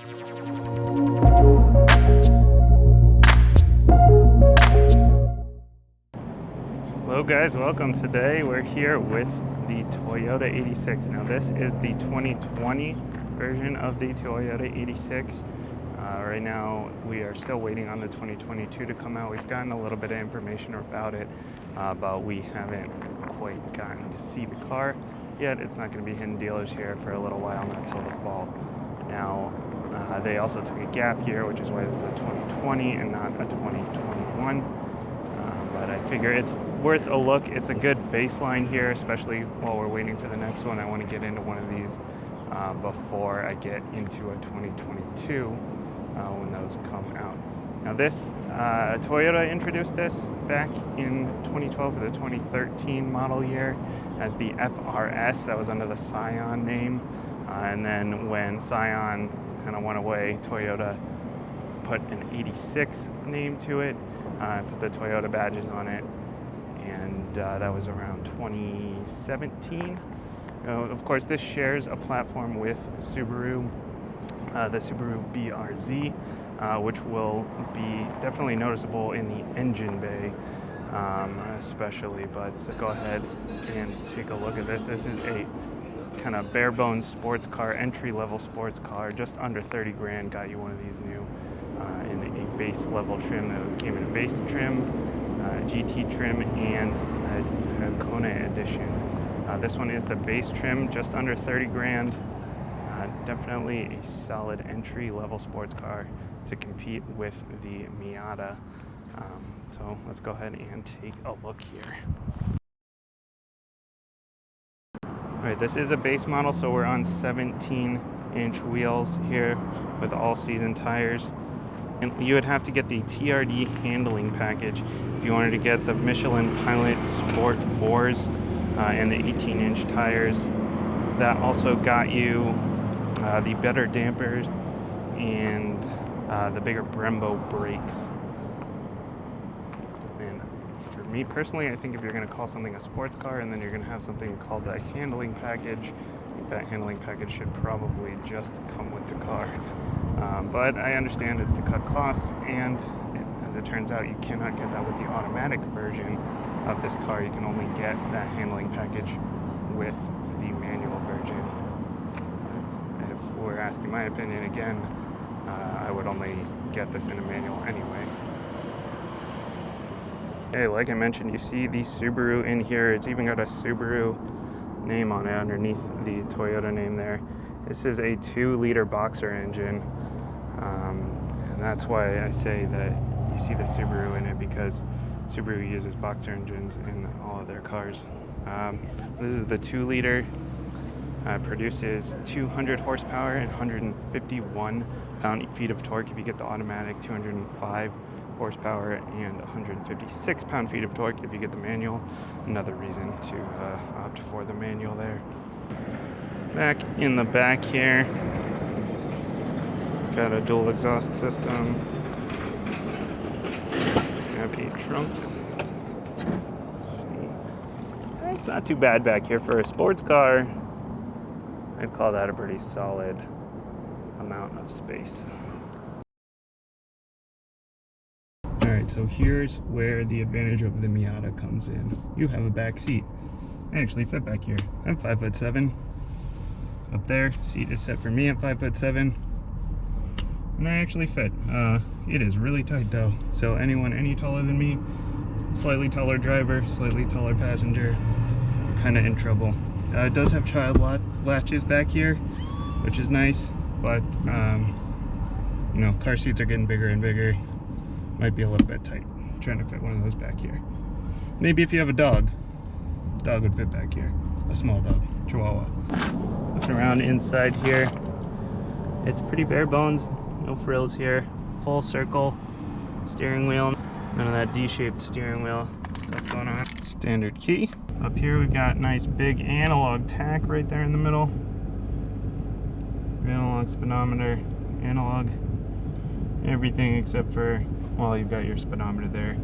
Hello guys, welcome. Today we're here with the Toyota 86. Now this is the 2020 version of the Toyota 86. Right now we are still waiting on the 2022 to come out. We've gotten a little bit of information about it, but we haven't quite gotten to see the car yet. It's not going to be hitting dealers here for a little while, not till the fall. Now they also took a gap year, which is why this is a 2020 and not a 2021. But I figure it's worth a look. It's a good baseline here, especially while we're waiting for the next one. I want to get into one of these before I get into a 2022 when those come out. Now this, Toyota introduced this back in 2012 for the 2013 model year as the FRS. That was under the Scion name. And then when Scion kind of went away, Toyota put an 86 name to it, put the Toyota badges on it, and that was around 2017. Of course, this shares a platform with Subaru, the Subaru BRZ, which will be definitely noticeable in the engine bay, especially. But go ahead and take a look at this. This is a kind of bare bones sports car, entry level sports car, just under 30 grand. Got you one of these new in a base level trim. That came in a base trim, GT trim, and a Kona edition. This one is the base trim, just under 30 grand. Definitely a solid entry level sports car to compete with the Miata. So let's go ahead and take a look here. Alright, this is a base model, so we're on 17-inch wheels here with all-season tires. And you would have to get the TRD handling package if you wanted to get the Michelin Pilot Sport 4s and the 18-inch tires. That also got you the better dampers and the bigger Brembo brakes. And for me personally, I think if you're going to call something a sports car and then you're going to have something called a handling package, I think that handling package should probably just come with the car. But I understand it's to cut costs, and as it turns out, you cannot get that with the automatic version of this car. You can only get that handling package with the manual version. If we're asking my opinion again, I would only get this in a manual anyway. Okay, like I mentioned, you see the Subaru in here. It's even got a Subaru name on it underneath the Toyota name there. This is a 2-liter boxer engine, and that's why I say that you see the Subaru in it, because Subaru uses boxer engines in all of their cars. This is the 2-liter, produces 200 horsepower and 151 pound-feet of torque if you get the automatic, 205 horsepower and 156 pound-feet of torque if you get the manual. Another reason to opt for the manual there. Back in the back here, got a dual exhaust system, empty trunk. Let's see. It's not too bad back here for a sports car. I'd call that a pretty solid amount of space. Alright, so here's where the advantage of the Miata comes in. You have a back seat. I actually fit back here. I'm 5'7". Up there, seat is set for me at 5'7", and I actually fit. It is really tight though, so anyone any taller than me, slightly taller driver, slightly taller passenger, we're kind of in trouble. It does have child latches back here, which is nice, but you know, car seats are getting bigger and bigger. Might be a little bit tight trying to fit one of those back here. Maybe if you have a dog would fit back here. A small dog, Chihuahua. Looking around inside here, it's pretty bare bones, no frills here. Full circle steering wheel, none of that D-shaped steering wheel stuff going on. Standard key. Up here we've got nice big analog tach right there in the middle. Analog speedometer, analog, everything except for, well, you've got your speedometer there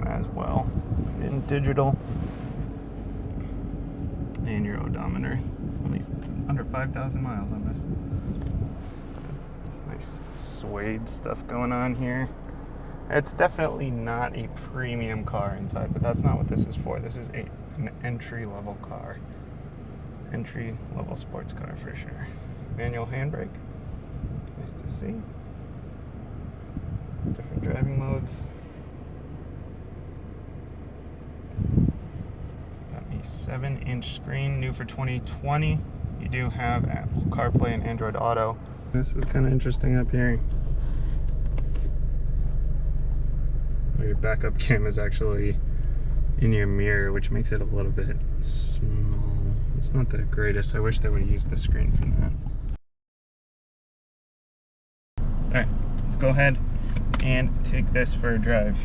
as well. In digital. And your odometer. Only under 5,000 miles on this. suede stuff going on here. It's definitely not a premium car inside, but that's not what this is for. This is an entry-level car. Entry-level sports car for sure. Manual handbrake. Nice to see. Different driving modes. Got a 7-inch screen, new for 2020. You do have Apple CarPlay and Android Auto. This is kind of interesting up here. Your backup cam is actually in your mirror, which makes it a little bit small. It's not the greatest. I wish they would have used the screen for that. Alright, let's go ahead and take this for a drive.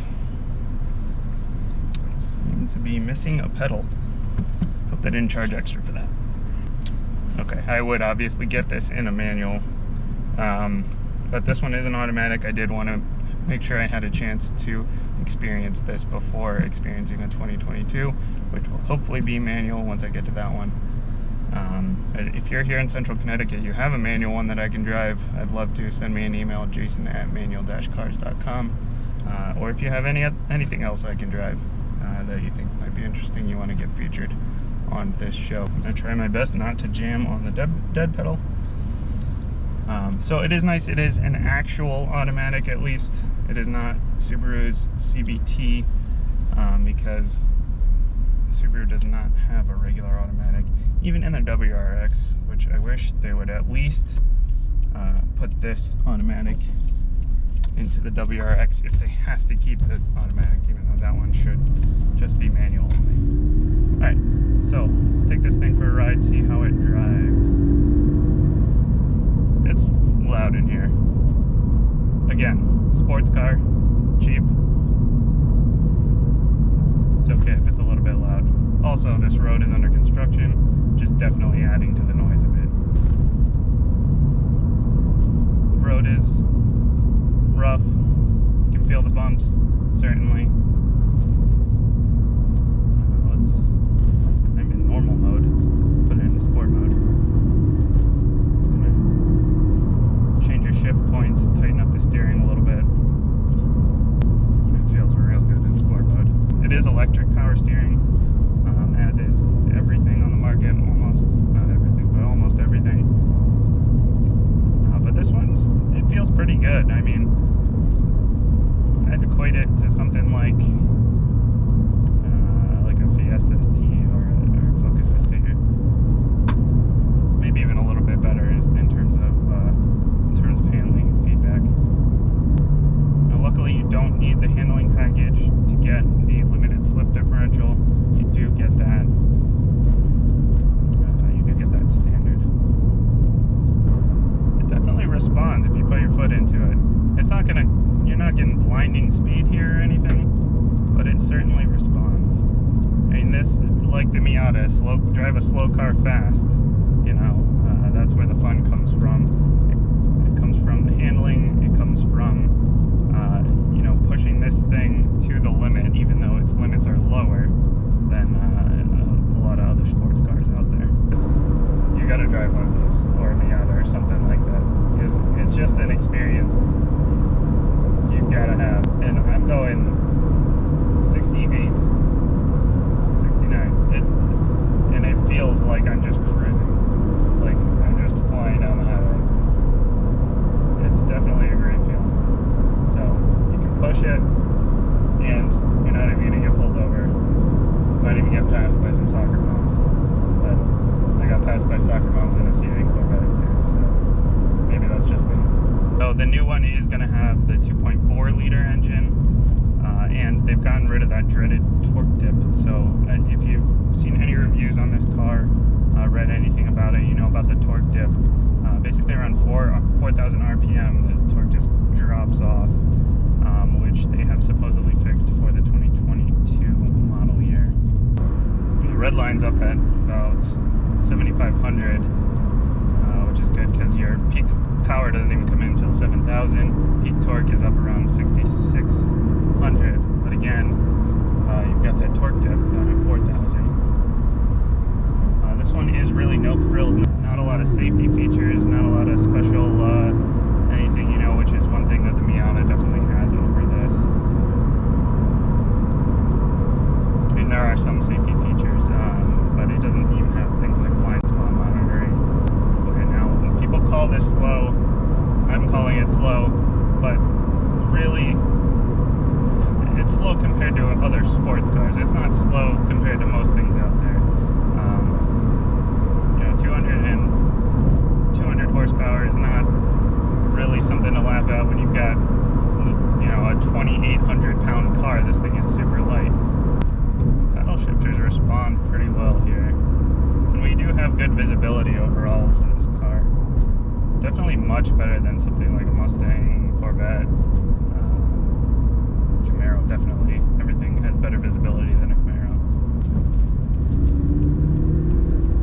Seem to be missing a pedal. Hope they didn't charge extra for that. Okay, I would obviously get this in a manual, but this one is an automatic. I did want to make sure I had a chance to experience this before experiencing a 2022, which will hopefully be manual once I get to that one. If you're here in central Connecticut, you have a manual one that I can drive, I'd love to. Send me an email, jason@manual-cars.com, or if you have anything else I can drive that you think might be interesting, you want to get featured on this show. I'm going to try my best not to jam on the dead pedal. So it is nice. It is an actual automatic, at least. It is not Subaru's CVT, because Subaru does not have a regular automatic, even in their WRX, which I wish they would at least put this automatic into the WRX if they have to keep it automatic, even though that one should just be manual only. Alright, so let's take this thing for a ride, see how it drives. It's loud in here. Again, sports car, cheap. It's okay if it's a little bit loud. Also, this road is under construction, which is definitely adding to the noise a bit. The road is rough. You can feel the bumps, certainly. I'm in normal mode. Let's put it into sport mode. It's gonna change your shift points, tighten up the steering a little bit. It feels real good in sport mode. It is electric power steering, as is everything on the market. Almost, not everything, but almost everything. But this it feels pretty good. I mean, I'd equate it to something like a Fiesta ST or a Focus ST. Maybe even a little bit better in terms of handling and feedback. Now, luckily, you don't need the handling package to get the limited slip differential. You do get that. Standard. It definitely responds if you put your foot into it. It's not gonna. You're not getting blinding speed here or anything, but it certainly responds. I mean, this, like the Miata, drive a slow car fast. You know, that's where the fun comes from. It comes from the handling. It comes from pushing this thing to the limit, even though its limits are lower than a lot of other sports cars out there. You gotta drive one of these, or a Miata, or something like that. It's just an experience you gotta have. And I'm going 68, 69. And it feels like I'm just cruising, like I'm just flying down the highway. It's definitely a great feeling. So you can push it, and you're not even gonna get pulled over. Might even get passed by some soccer moms. But I got passed by soccer moms in a C8 Corvette too, so maybe that's just me. So the new one is going to have the 2.4 liter engine, and they've gotten rid of that dreaded torque dip. So if you've seen any reviews on this car, read anything about it, you know about the torque dip. Basically around 4,000 RPM, the torque just drops off, which they have supposedly fixed for the 2022 model year. The red line's up at about 7,500, which is good because your peak power doesn't even come in until 7,000. Peak torque is up around 6,600. But again, you've got that torque dip down at 4,000. This one is really no frills, not a lot of safety features, not a lot of special anything, which is why this slow. I'm calling it slow, but really, it's slow compared to other sports cars. It's not slow compared to most things out there. 200 horsepower is not really something to laugh at when you've got, a 2,800 pound car. This thing is super light. Pedal shifters respond pretty well here. And we do have good visibility overall for this car. Definitely much better than something like a Mustang, Corvette, Camaro, definitely. Everything has better visibility than a Camaro.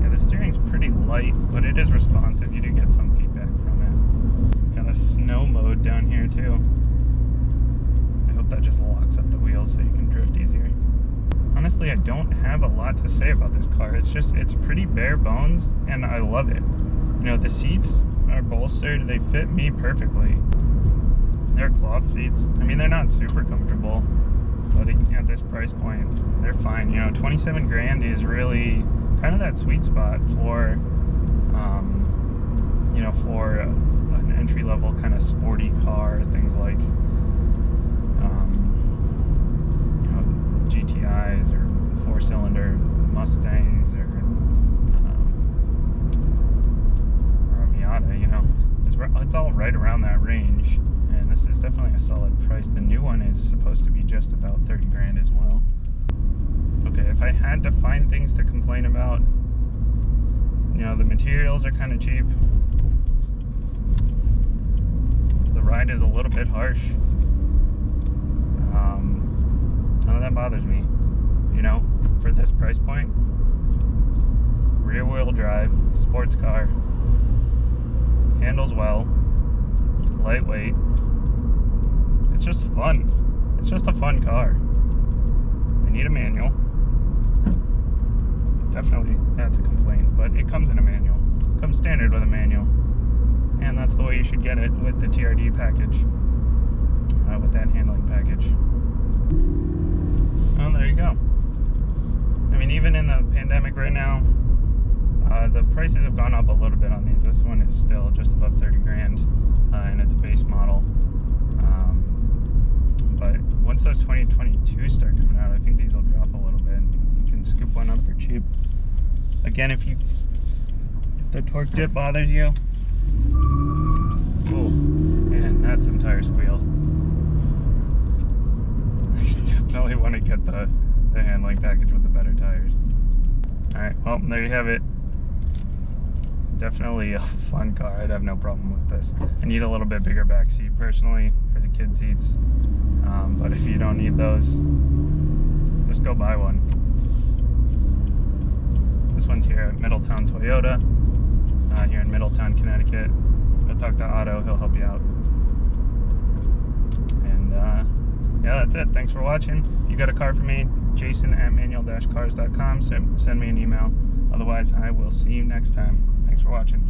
Yeah, the steering's pretty light, but it is responsive. You do get some feedback from it. Got a snow mode down here too. I hope that just locks up the wheels so you can drift easier. Honestly, I don't have a lot to say about this car. It's pretty bare bones, and I love it. The seats are bolstered. They fit me perfectly. They're cloth seats. I mean, they're not super comfortable, but at this price point, they're fine. 27 grand is really kind of that sweet spot for, for an entry-level kind of sporty car. Things like, GTIs or four-cylinder Mustangs or a Miata. It's all right around that range. And this is definitely a solid price. The new one is supposed to be just about 30 grand as well. Okay, if I had to find things to complain about, the materials are kind of cheap. The ride is a little bit harsh. None of that bothers me. For this price point, rear wheel drive, sports car, handles well, lightweight. It's just fun. It's just a fun car. I need a manual. Definitely, that's a complaint, but it comes in a manual. It comes standard with a manual. And that's the way you should get it with the TRD package. With that handling package. Well, there you go. I mean, even in the pandemic right now, the prices have gone up a little bit on these. This one is still just above 30 grand, and it's a base model. But once those 2022 start coming out, I think these will drop a little bit. You can scoop one up for cheap. Again, if the torque dip bothers you, oh man, that's some tire squeal. I definitely want to get the handling package with the better tires. Alright, well, there you have it. Definitely a fun car. I'd have no problem with this. I need a little bit bigger back seat personally for the kid seats. But if you don't need those, just go buy one. This one's here at Middletown Toyota, here in Middletown, Connecticut. Go talk to Otto, he'll help you out. And yeah, that's it. Thanks for watching. If you got a car for me, jason@manual-cars.com. Send me an email. Otherwise, I will see you next time. Thanks for watching.